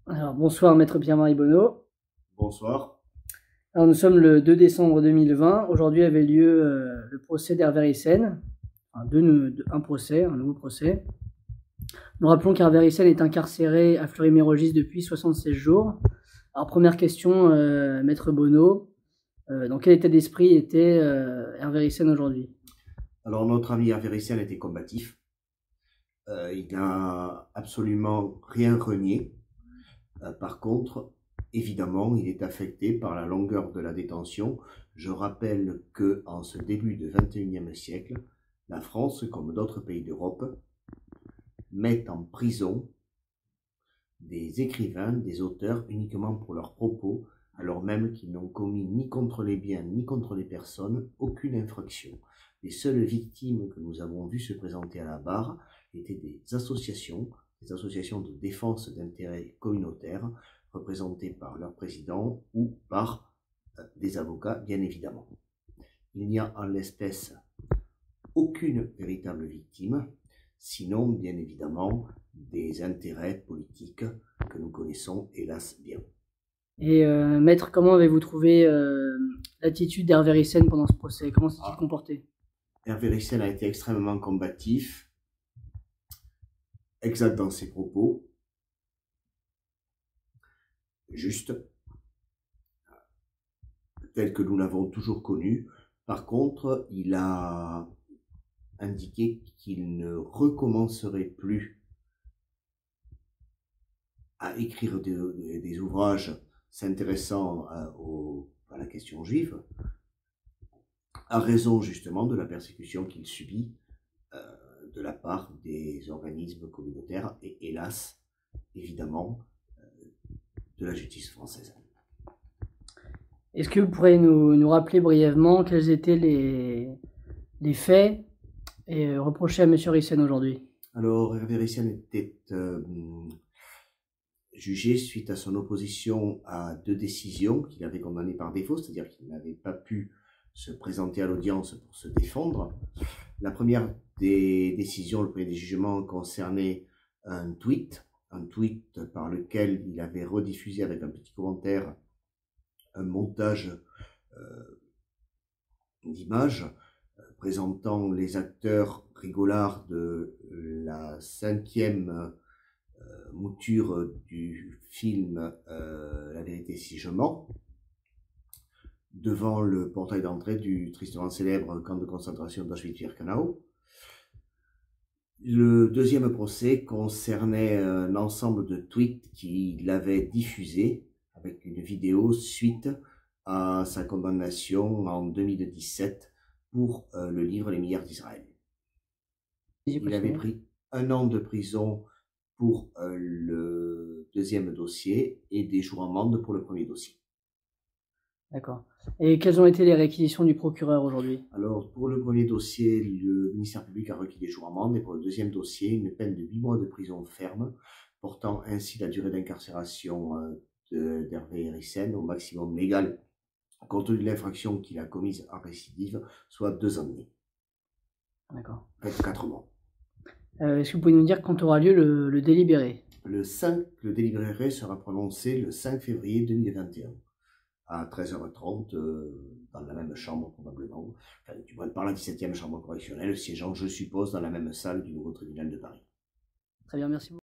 Alors, bonsoir, maître Pierre-Marie Bonneau. Bonsoir. Alors, nous sommes le 2 décembre 2020. Aujourd'hui avait lieu le procès d'Hervé Ryssen. Enfin, un procès, un nouveau procès. Nous rappelons qu'Hervé Ryssen est incarcéré à Fleury-Mérogis depuis 76 jours. Alors, première question, maître Bonneau. Dans quel état d'esprit était Hervé Ryssen aujourd'hui? Alors, notre ami Hervé Ryssen était combatif. Il n'a absolument rien renié. Par contre, évidemment, il est affecté par la longueur de la détention. Je rappelle que en ce début du XXIe siècle, la France, comme d'autres pays d'Europe, met en prison des écrivains, des auteurs, uniquement pour leurs propos, alors même qu'ils n'ont commis ni contre les biens ni contre les personnes aucune infraction. Les seules victimes que nous avons vues se présenter à la barre étaient des associations de défense d'intérêts communautaires, représentées par leur président ou par des avocats, bien évidemment. Il n'y a en l'espèce aucune véritable victime, sinon, bien évidemment, des intérêts politiques que nous connaissons, hélas, bien. Et maître, comment avez-vous trouvé l'attitude d'Hervé Ryssen pendant ce procès? Comment s'est-il comporté? Hervé Ryssen a été extrêmement combatif, exact dans ses propos, juste, tel que nous l'avons toujours connu. Par contre, il a indiqué qu'il ne recommencerait plus à écrire des ouvrages s'intéressant à la question juive, à raison justement de la persécution qu'il subit de la part des organismes communautaires et hélas, évidemment, de la justice française. Est-ce que vous pourriez nous rappeler brièvement quels étaient les faits et reprochés à M. Ryssen aujourd'hui? Alors, Hervé Ryssen était jugé suite à son opposition à 2 décisions qu'il avait condamnées par défaut, c'est-à-dire qu'il n'avait pas pu se présenter à l'audience pour se défendre. La première des décisions, le premier des jugements, concernait un tweet par lequel il avait rediffusé avec un petit commentaire un montage d'images présentant les acteurs rigolards de la 5e mouture du film La vérité si je mens, devant le portail d'entrée du tristement célèbre camp de concentration d'Auschwitz-Birkenau. Le deuxième procès concernait un ensemble de tweets qu'il avait diffusés avec une vidéo suite à sa condamnation en 2017 pour le livre Les milliards d'Israël. Il avait pris 1 an de prison pour le deuxième dossier et des jours amende pour le premier dossier. D'accord. Et quelles ont été les réquisitions du procureur aujourd'hui? Alors, pour le premier dossier, le ministère public a requis des jours amende et pour le deuxième dossier, une peine de 8 mois de prison ferme, portant ainsi la durée d'incarcération d'Hervé Ryssen au maximum légal, compte tenu de l'infraction qu'il a commise en récidive, soit 2 ans et demi. D'accord. 24 mois. Est-ce que vous pouvez nous dire quand aura lieu le délibéré? Le délibéré sera prononcé le 5 février 2021. À 13h30, dans la même chambre probablement, enfin, du moins par la 17e chambre correctionnelle, siégeant, je suppose, dans la même salle du nouveau tribunal de Paris. Très bien, merci beaucoup.